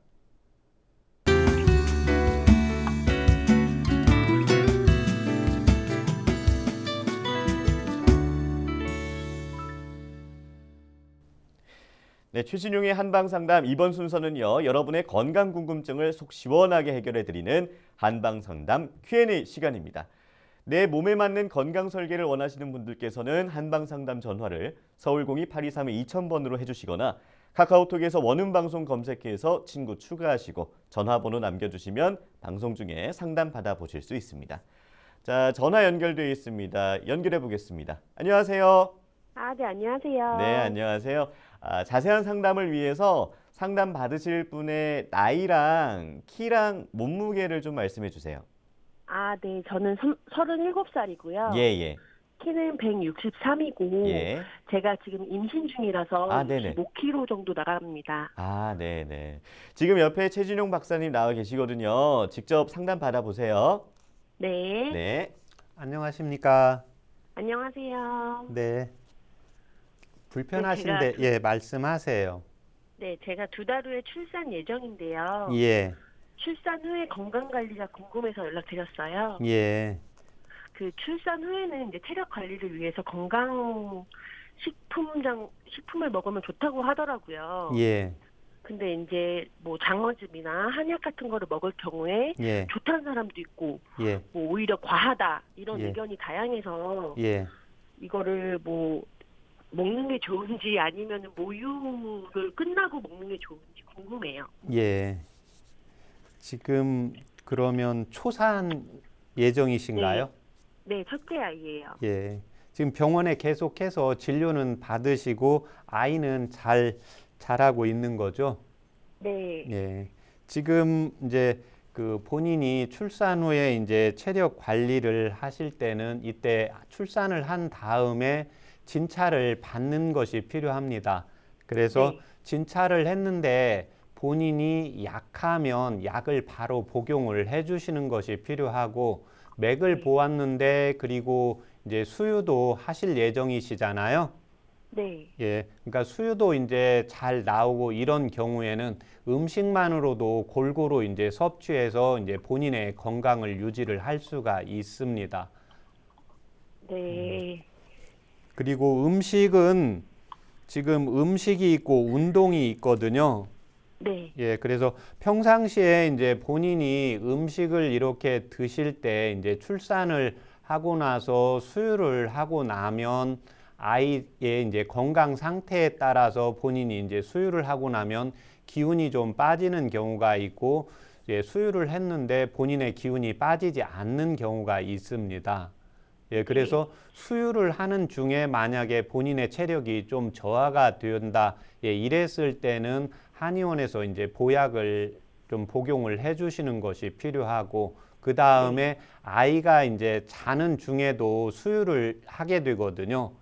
네, 최진용의 한방상담 이번 순서는요. 여러분의 건강 궁금증을 속 시원하게 해결해드리는 한방상담 Q&A 시간입니다. 내 몸에 맞는 건강 설계를 원하시는 분들께서는 한방상담 전화를 서울 02-823-2000번으로 해주시거나 카카오톡에서 원음방송 검색해서 친구 추가하시고 전화번호 남겨주시면 방송 중에 상담 받아보실 수 있습니다. 자, 전화 연결되어 있습니다. 연결해 보겠습니다. 안녕하세요. 네, 안녕하세요. 네, 안녕하세요. 자세한 상담을 위해서 상담 받으실 분의 나이랑 키랑 몸무게를 좀 말씀해 주세요. 네, 저는 37살이고요. 예, 예. 키는 163이고, 예. 제가 지금 임신 중이라서 네네. 65kg 정도 나갑니다. 네네. 지금 옆에 최진용 박사님 나와 계시거든요. 직접 상담 받아보세요. 네, 네. 안녕하십니까? 안녕하세요. 네. 불편하신데 예, 말씀하세요. 네, 제가 2달 후에 출산 예정인데요. 예. 출산 후에 건강관리가 궁금해서 연락드렸어요. 예. 그 출산 후에는 이제 체력 관리를 위해서 식품을 먹으면 좋다고 하더라고요. 예. 근데 이제 뭐 장어즙이나 한약 같은 거를 먹을 경우에 예. 좋다는 사람도 있고 예. 뭐 오히려 과하다 이런 예. 의견이 다양해서 예. 이거를 뭐 먹는 게 좋은지 아니면 모유를 끝나고 먹는 게 좋은지 궁금해요. 예. 지금 그러면 초산 예정이신가요? 네, 첫째 아이예요. 예. 지금 병원에 계속해서 진료는 받으시고 아이는 잘 자라고 있는 거죠? 네. 예. 지금 이제 그 본인이 출산 후에 이제 체력 관리를 하실 때는 이때 출산을 한 다음에 진찰을 받는 것이 필요합니다. 그래서 네. 진찰을 했는데 본인이 약하면 약을 바로 복용을 해주시는 것이 필요하고 맥을 네. 보았는데 그리고 이제 수유도 하실 예정이시잖아요. 네. 예, 그러니까 수유도 이제 잘 나오고 이런 경우에는 음식만으로도 골고루 이제 섭취해서 이제 본인의 건강을 유지를 할 수가 있습니다. 네. 그리고 음식은 지금 음식이 있고 운동이 있거든요. 네. 예, 그래서 평상시에 이제 본인이 음식을 이렇게 드실 때 이제 출산을 하고 나서 수유를 하고 나면 아이의 이제 건강 상태에 따라서 본인이 이제 수유를 하고 나면 기운이 좀 빠지는 경우가 있고 예, 수유를 했는데 본인의 기운이 빠지지 않는 경우가 있습니다. 예, 그래서 수유를 하는 중에 만약에 본인의 체력이 좀 저하가 된다, 예, 이랬을 때는 한의원에서 이제 보약을 좀 복용을 해주시는 것이 필요하고, 그 다음에 아이가 이제 자는 중에도 수유를 하게 되거든요.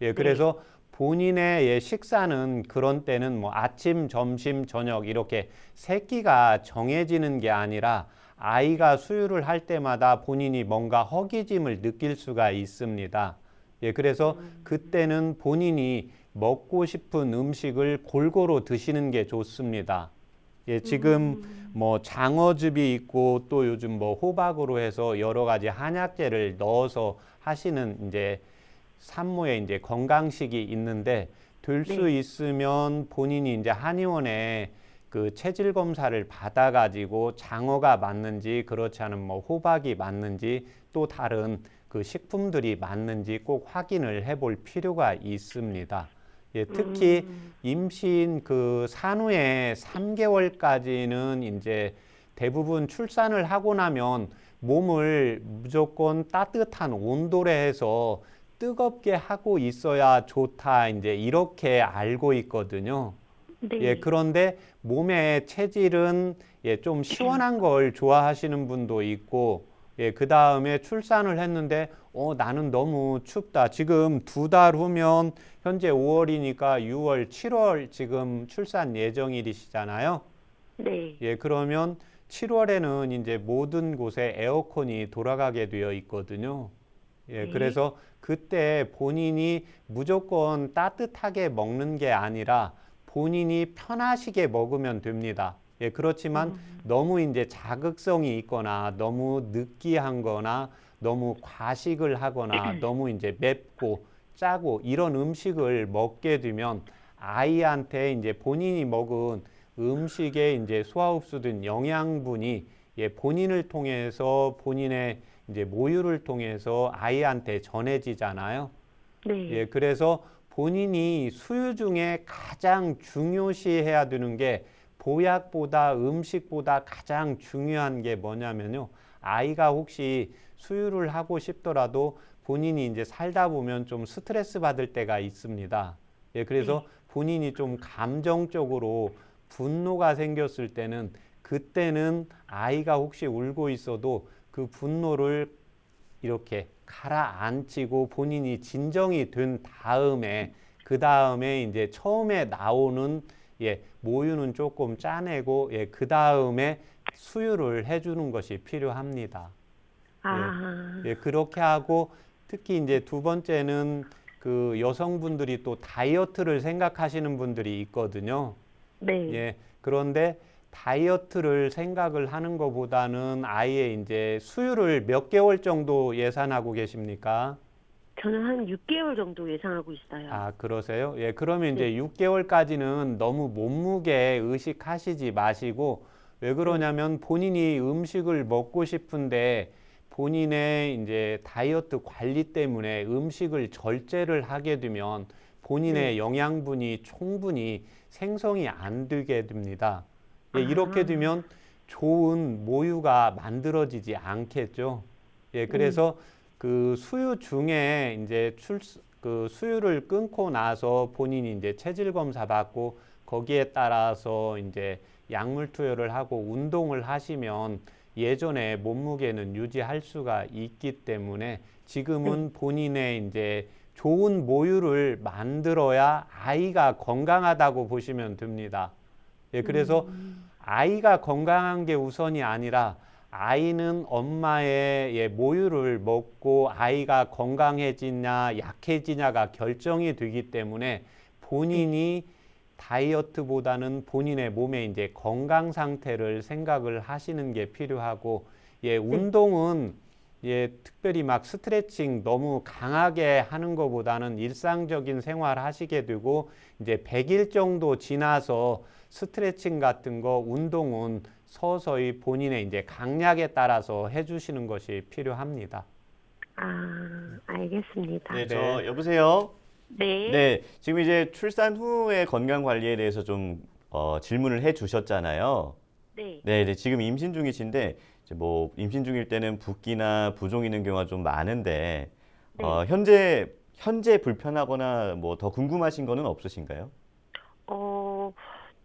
예, 그래서 본인의 예, 식사는 그런 때는 뭐 아침, 점심, 저녁 이렇게 세 끼가 정해지는 게 아니라 아이가 수유를 할 때마다 본인이 뭔가 허기짐을 느낄 수가 있습니다. 예, 그래서 그때는 본인이 먹고 싶은 음식을 골고루 드시는 게 좋습니다. 예, 지금 뭐 장어즙이 있고 또 요즘 뭐 호박으로 해서 여러 가지 한약재를 넣어서 하시는 이제 산모의 이제 건강식이 있는데 될 수 있으면 본인이 이제 한의원에 그 체질 검사를 받아가지고 장어가 맞는지 그렇지 않으면 뭐 호박이 맞는지 또 다른 그 식품들이 맞는지 꼭 확인을 해볼 필요가 있습니다. 예, 특히 임신 그 산후에 3개월까지는 이제 대부분 출산을 하고 나면 몸을 무조건 따뜻한 온도에 해서 뜨겁게 하고 있어야 좋다, 이제 이렇게 알고 있거든요. 네. 예, 그런데 몸의 체질은 예, 좀 시원한 걸 좋아하시는 분도 있고, 예, 그 다음에 출산을 했는데, 나는 너무 춥다. 지금 2달 후면 현재 5월이니까 6월, 7월 지금 출산 예정일이시잖아요. 네. 예, 그러면 7월에는 이제 모든 곳에 에어컨이 돌아가게 되어 있거든요. 예, 그래서 그때 본인이 무조건 따뜻하게 먹는 게 아니라 본인이 편하시게 먹으면 됩니다. 예, 그렇지만 너무 이제 자극성이 있거나 너무 느끼한 거나 너무 과식을 하거나 너무 이제 맵고 짜고 이런 음식을 먹게 되면 아이한테 이제 본인이 먹은 음식에 이제 소화흡수된 영양분이 본인을 통해서 본인의 이제 모유를 통해서 아이한테 전해지잖아요. 네. 그래서 본인이 수유 중에 가장 중요시해야 되는 게 보약보다 음식보다 가장 중요한 게 뭐냐면요. 아이가 혹시 수유를 하고 싶더라도 본인이 이제 살다 보면 좀 스트레스 받을 때가 있습니다. 그래서 본인이 좀 감정적으로 분노가 생겼을 때는 그때는 아이가 혹시 울고 있어도 그 분노를 이렇게 가라앉히고 본인이 진정이 된 다음에 그 다음에 이제 처음에 나오는 모유는 조금 짜내고 그 다음에 수유를 해주는 것이 필요합니다. 아, 그렇게 하고 특히 이제 두 번째는 그 여성분들이 또 다이어트를 생각하시는 분들이 있거든요. 네. 그런데 다이어트를 생각을 하는 것보다는 아예 이제 수유를 몇 개월 정도 예산하고 계십니까? 저는 한 6개월 정도 예상하고 있어요. 아, 그러세요? 그러면 네. 이제 6개월까지는 너무 몸무게 의식하시지 마시고 왜 그러냐면 본인이 음식을 먹고 싶은데 본인의 이제 다이어트 관리 때문에 음식을 절제를 하게 되면 본인의 네. 영양분이 충분히 생성이 안 되게 됩니다. 이렇게 아, 되면 좋은 모유가 만들어지지 않겠죠. 그래서 그 수유 중에 이제 그 수유를 끊고 나서 본인이 이제 체질 검사 받고 거기에 따라서 이제 약물 투여를 하고 운동을 하시면 예전에 몸무게는 유지할 수가 있기 때문에 지금은 본인의 이제 좋은 모유를 만들어야 아이가 건강하다고 보시면 됩니다. 그래서 아이가 건강한 게 우선이 아니라 아이는 엄마의 모유를 먹고 아이가 건강해지냐 약해지냐가 결정이 되기 때문에 본인이 다이어트보다는 본인의 몸의 이제 건강 상태를 생각을 하시는 게 필요하고 운동은 특별히 막 스트레칭 너무 강하게 하는 것보다는 일상적인 생활 하시게 되고 이제 100일 정도 지나서 스트레칭 같은 거 운동은 서서히 본인의 이제 강약에 따라서 해주시는 것이 필요합니다. 아, 알겠습니다. 네, 네. 여보세요? 네. 네, 지금 이제 출산 후의 건강 관리에 대해서 좀 질문을 해 주셨잖아요. 네. 네, 네, 지금 임신 중이신데 이제 뭐 임신 중일 때는 붓기나 부종 있는 경우가 좀 많은데 네. 현재 불편하거나 뭐 더 궁금하신 거는 없으신가요? 어,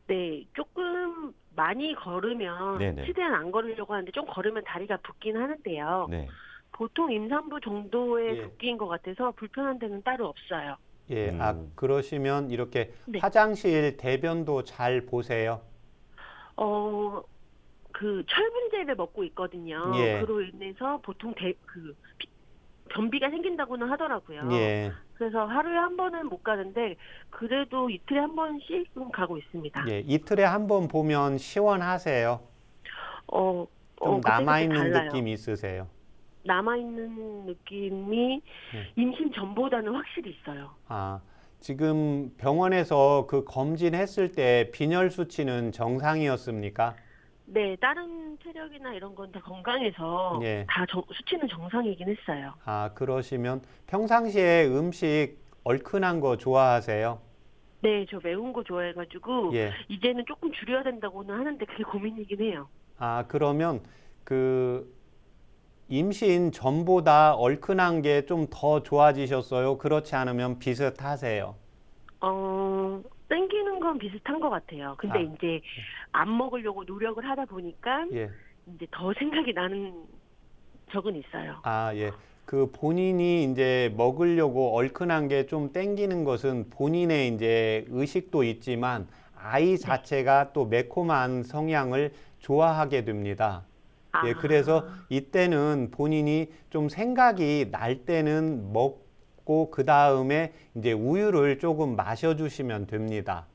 네. 조금 많이 걸으면, 네, 네, 최대한 안 걸으려고 하는데 좀 걸으면 다리가 붓긴 하는데요. 네. 보통 임산부 정도의 예. 붓기인 것 같아서 불편한 데는 따로 없어요. 그러시면 이렇게 네. 화장실 대변도 잘 보세요. 어, 그 철분제를 먹고 있거든요. 예, 그로 인해서 보통 변비가 생긴다고는 하더라고요. 예, 그래서 하루에 한 번은 못 가는데 그래도 이틀에 한 번씩은 가고 있습니다. 이틀에 한 번 보면 시원하세요. 어, 좀 그때그때 남아있는 달라요. 느낌 있으세요. 남아있는 느낌이 예. 임신 전보다는 확실히 있어요. 아, 지금 병원에서 그 검진했을 때 빈혈 수치는 정상이었습니까? 네, 다른 체력이나 이런 건 다 건강해서 예. 다 수치는 정상이긴 했어요. 아, 그러시면 평상시에 음식 얼큰한 거 좋아하세요? 네, 저 매운 거 좋아해가지고 예. 이제는 조금 줄여야 된다고는 하는데 그게 고민이긴 해요. 아, 그러면 그 임신 전보다 얼큰한 게 좀 더 좋아지셨어요? 그렇지 않으면 비슷하세요? 땡기는 건 비슷한 것 같아요. 근데 아, 이제 안 먹으려고 노력을 하다 보니까 예. 이제 더 생각이 나는 적은 있어요. 아, 예. 그 본인이 이제 먹으려고 얼큰한 게 좀 땡기는 것은 본인의 이제 의식도 있지만 아이 네. 자체가 또 매콤한 성향을 좋아하게 됩니다. 그래서 아, 이때는 본인이 좀 생각이 날 때는 먹고 그 다음에 이제 우유를 조금 마셔주시면 됩니다.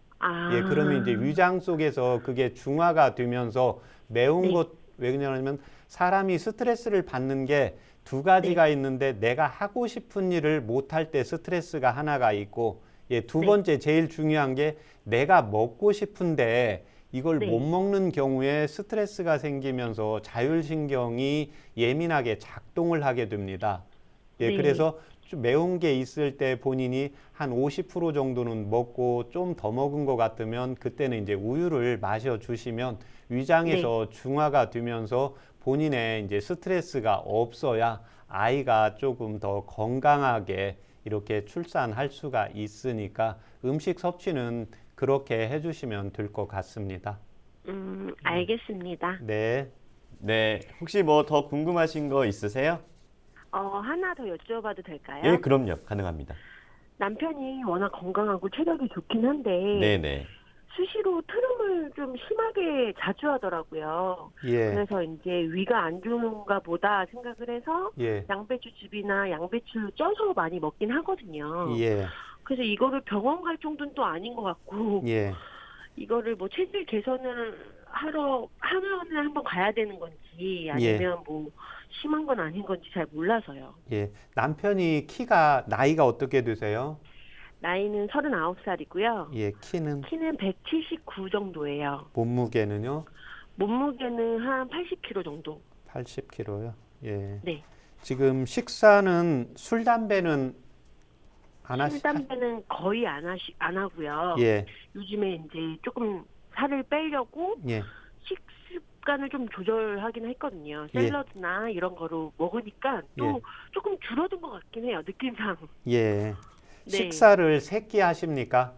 그러면 이제 아, 위장 속에서 그게 중화가 되면서 매운 네, 것, 왜냐하면 사람이 스트레스를 받는 게 두 네, 가지가 있는데 내가 하고 싶은 일을 못할 때 스트레스가 하나가 있고 예, 두 네. 번째 제일 중요한 게 내가 먹고 싶은데 이걸 네. 못 먹는 경우에 스트레스가 생기면서 자율신경이 예민하게 작동을 하게 됩니다. 예, 네. 그래서 좀 매운 게 있을 때 본인이 한 50% 정도는 먹고 좀 더 먹은 것 같으면 그때는 이제 우유를 마셔 주시면 위장에서 중화가 되면서 본인의 이제 스트레스가 없어야 아이가 조금 더 건강하게 이렇게 출산할 수가 있으니까 음식 섭취는 그렇게 해주시면 될 것 같습니다. 알겠습니다. 네, 네, 혹시 뭐 더 궁금하신 거 있으세요? 하나 더 여쭤봐도 될까요? 예, 그럼요. 가능합니다. 남편이 워낙 건강하고 체력이 좋긴 한데 네네. 수시로 트름을 좀 심하게 자주 하더라고요. 예, 그래서 이제 위가 안 좋은가 보다 생각을 해서 예, 양배추즙이나 양배추 쪄서 많이 먹긴 하거든요. 예, 그래서 이거를 병원 갈 정도는 또 아닌 것 같고 예. 이거를 뭐 체질 개선을 하면은 한번 가야 되는 건지 아니면 뭐 심한 건 아닌 건지 잘 몰라서요. 예, 남편이 나이가 어떻게 되세요? 나이는 39살이고요. 예, 키는, 키는 179 정도예요. 몸무게는요? 몸무게는 한 80kg 정도. 80kg요. 예. 네. 지금 식사는 술, 담배는 안 술, 담배는 거의 안 하고요. 예, 요즘에 이제 조금 살을 빼려고 예, 식습관을 좀 조절하긴 했거든요. 예. 샐러드나 이런 거로 먹으니까 또 조금 줄어든 것 같긴 해요. 느낌상. 예. 네. 식사를 세 끼 하십니까?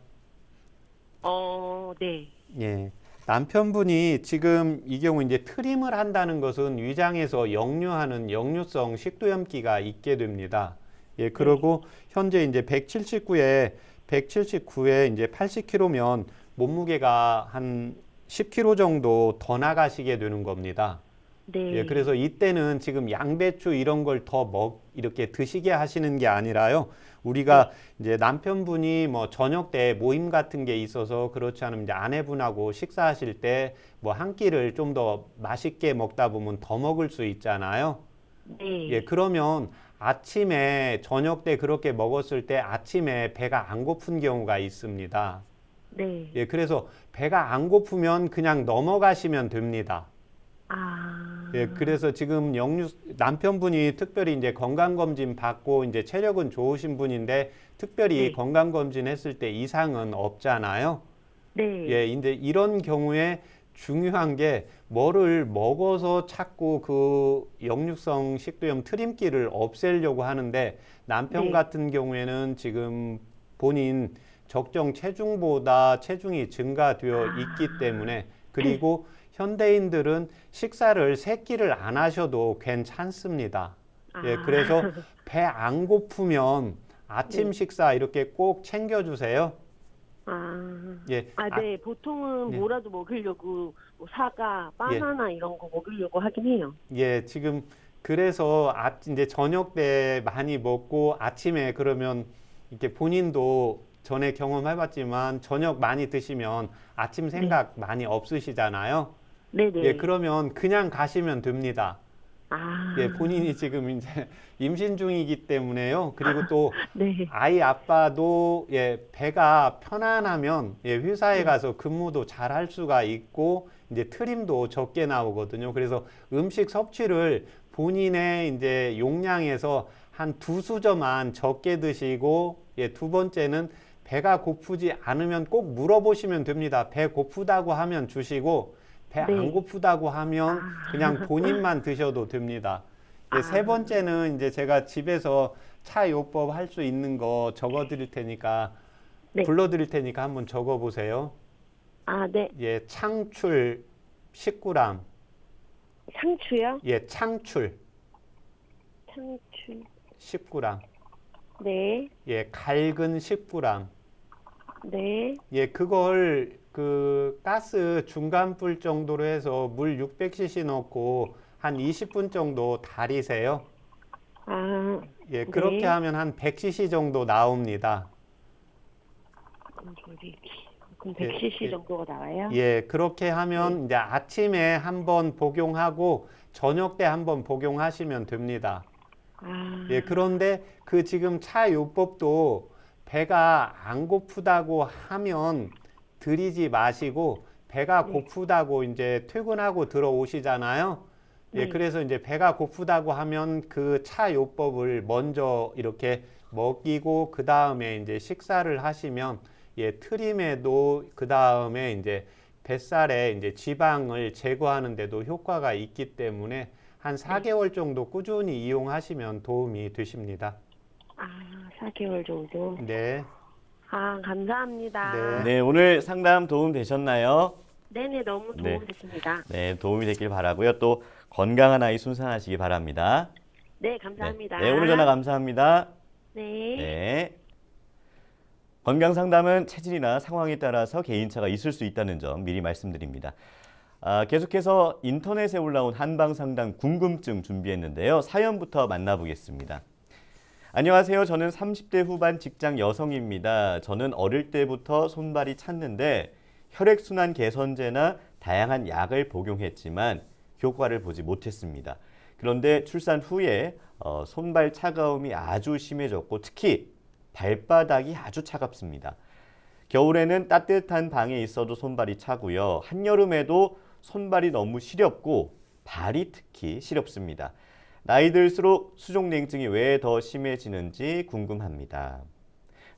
네. 예. 남편분이 지금 이 경우 이제 트림을 한다는 것은 위장에서 역류하는 역류성 식도염기가 있게 됩니다. 예, 그리고 현재 이제 179에 이제 80kg면 몸무게가 한 10kg 정도 더 나가시게 되는 겁니다. 네. 예, 그래서 이때는 지금 양배추 이런 걸 이렇게 드시게 하시는 게 아니라요. 우리가 이제 남편분이 뭐 저녁 때 모임 같은 게 있어서 그렇지 않으면 이제 아내분하고 식사하실 때 뭐 한 끼를 좀 더 맛있게 먹다 보면 더 먹을 수 있잖아요. 네. 예, 그러면 아침에 저녁 때 그렇게 먹었을 때 아침에 배가 안 고픈 경우가 있습니다. 네. 예, 그래서 배가 안 고프면 그냥 넘어가시면 됩니다. 예, 그래서 지금 남편분이 특별히 이제 건강검진 받고 이제 체력은 좋으신 분인데 특별히 건강검진 했을 때 이상은 없잖아요. 네. 예, 이제 이런 경우에 중요한 게 뭐를 먹어서 자꾸 그 역류성 식도염 트림기를 없애려고 하는데 남편 같은 경우에는 지금 본인 적정 체중보다 체중이 증가되어 있기 때문에 그리고 현대인들은 식사를 세 끼를 안 하셔도 괜찮습니다. 예, 그래서 배 안 고프면 아침 식사 이렇게 꼭 챙겨주세요. 예, 네. 보통은 뭐라도 먹으려고 뭐 사과, 바나나 이런 거 먹으려고 하긴 해요. 예, 지금 그래서 이제 저녁 때 많이 먹고 아침에 그러면 이렇게 본인도 전에 경험해봤지만 저녁 많이 드시면 아침 생각 많이 없으시잖아요. 네네. 예, 그러면 그냥 가시면 됩니다. 예, 본인이 지금 이제 임신 중이기 때문에요. 그리고 또 네. 아이 아빠도 배가 편안하면 회사에 가서 근무도 잘 할 수가 있고 이제 트림도 적게 나오거든요. 그래서 음식 섭취를 본인의 이제 용량에서 한 2수저만 적게 드시고 두 번째는 배가 고프지 않으면 꼭 물어보시면 됩니다. 배 고프다고 하면 주시고 배 안 고프다고 하면 그냥 본인만 드셔도 됩니다. 세 번째는 이제 제가 집에서 차 요법 할 수 있는 거 적어 드릴 테니까 불러 드릴 테니까 한번 적어 보세요. 네. 예, 창출 10g. 상추요? 예, 창출 상추. 10g. 네. 예, 갈근 10g. 네. 예, 그걸 그 가스 중간불 정도로 해서 물 600cc 넣고 한 20분 정도 달이세요. 예, 그렇게 하면 한 100cc 정도 나옵니다. 그럼 100cc 정도가 나와요? 예, 그렇게 하면 이제 아침에 한번 복용하고 저녁 때 한번 복용하시면 됩니다. 예, 그런데 그 지금 차 요법도 배가 안 고프다고 하면 들이지 마시고 배가 네. 고프다고 이제 퇴근하고 들어오시잖아요. 예, 네. 그래서 이제 배가 고프다고 하면 그 차 요법을 먼저 이렇게 먹이고 그 다음에 이제 식사를 하시면 예, 트림에도 그 다음에 이제 뱃살에 이제 지방을 제거하는 데도 효과가 있기 때문에 한 4개월 정도 꾸준히 이용하시면 도움이 되십니다. 아, 4개월 정도. 네. 아, 감사합니다. 네. 네, 오늘 상담 도움 되셨나요? 네네, 너무 네. 도움 됐습니다. 네, 도움이 됐길 바라고요. 또 건강한 아이 순산하시기 바랍니다. 네, 감사합니다. 네, 오늘 전화 감사합니다. 네. 네. 건강 상담은 체질이나 상황에 따라서 개인차가 있을 수 있다는 점 미리 말씀드립니다. 계속해서 인터넷에 올라온 한방상담 궁금증 준비했는데요. 사연부터 만나보겠습니다. 안녕하세요. 저는 30대 후반 직장 여성입니다. 저는 어릴 때부터 손발이 찼는데 혈액순환 개선제나 다양한 약을 복용했지만 효과를 보지 못했습니다. 그런데 출산 후에 손발 차가움이 아주 심해졌고 특히 발바닥이 아주 차갑습니다. 겨울에는 따뜻한 방에 있어도 손발이 차고요. 한여름에도 손발이 너무 시렵고 발이 특히 시렵습니다. 나이 들수록 수족냉증이 왜 더 심해지는지 궁금합니다.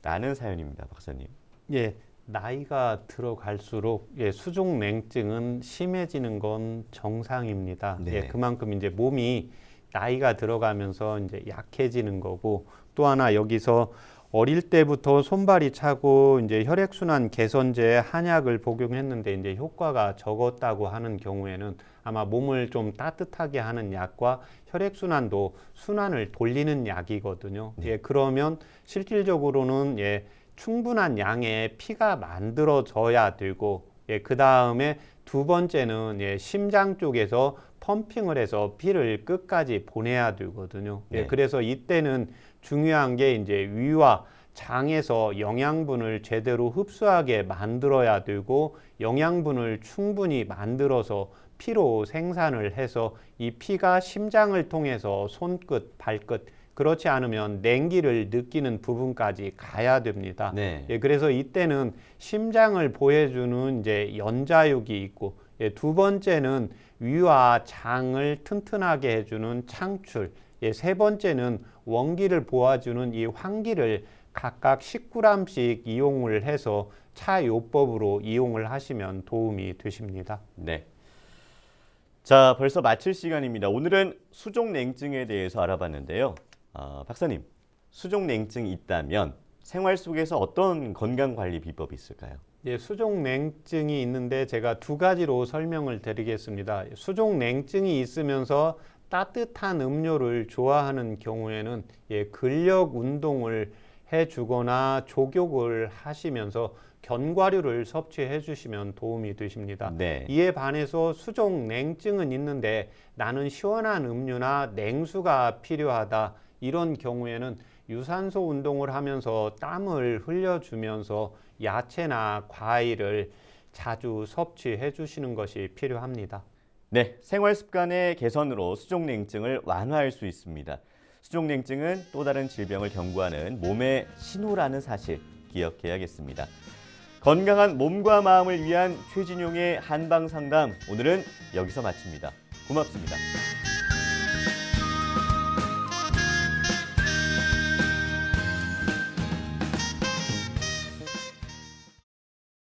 라는 사연입니다, 박사님. 예, 나이가 들어갈수록 예, 수족냉증은 심해지는 건 정상입니다. 네. 예, 그만큼 이제 몸이 나이가 들어가면서 이제 약해지는 거고 또 하나 여기서 어릴 때부터 손발이 차고 이제 혈액순환 개선제 한약을 복용했는데 이제 효과가 적었다고 하는 경우에는 아마 몸을 좀 따뜻하게 하는 약과 혈액순환도 순환을 돌리는 약이거든요. 네. 예, 그러면 실질적으로는 예, 충분한 양의 피가 만들어져야 되고 예, 그 다음에 두 번째는 예, 심장 쪽에서 펌핑을 해서 피를 끝까지 보내야 되거든요. 예, 네. 그래서 이때는 중요한 게 이제 위와 장에서 영양분을 제대로 흡수하게 만들어야 되고 영양분을 충분히 만들어서 피로 생산을 해서 이 피가 심장을 통해서 손끝, 발끝 그렇지 않으면 냉기를 느끼는 부분까지 가야 됩니다. 네. 예, 그래서 이때는 심장을 보호해주는 이제 연자육이 있고 예, 두 번째는 위와 장을 튼튼하게 해주는 창출, 예, 세 번째는 원기를 보아주는 이 환기를 각각 10g씩 이용을 해서 차요법으로 이용을 하시면 도움이 되십니다. 네. 자, 벌써 마칠 시간입니다. 오늘은 수족냉증에 대해서 알아봤는데요. 박사님, 수족냉증이 있다면 생활 속에서 어떤 건강관리 비법이 있을까요? 예, 수족냉증이 있는데 제가 두 가지로 설명을 드리겠습니다. 수족냉증이 있으면서 따뜻한 음료를 좋아하는 경우에는 예, 근력 운동을 해주거나 족욕을 하시면서 견과류를 섭취해 주시면 도움이 되십니다. 네. 이에 반해서 수족냉증은 있는데 나는 시원한 음료나 냉수가 필요하다. 이런 경우에는 유산소 운동을 하면서 땀을 흘려주면서 야채나 과일을 자주 섭취해 주시는 것이 필요합니다. 네, 생활 습관의 개선으로 수족냉증을 완화할 수 있습니다. 수족냉증은 또 다른 질병을 경고하는 몸의 신호라는 사실 기억해야겠습니다. 건강한 몸과 마음을 위한 최진용의 한방상담, 오늘은 여기서 마칩니다. 고맙습니다.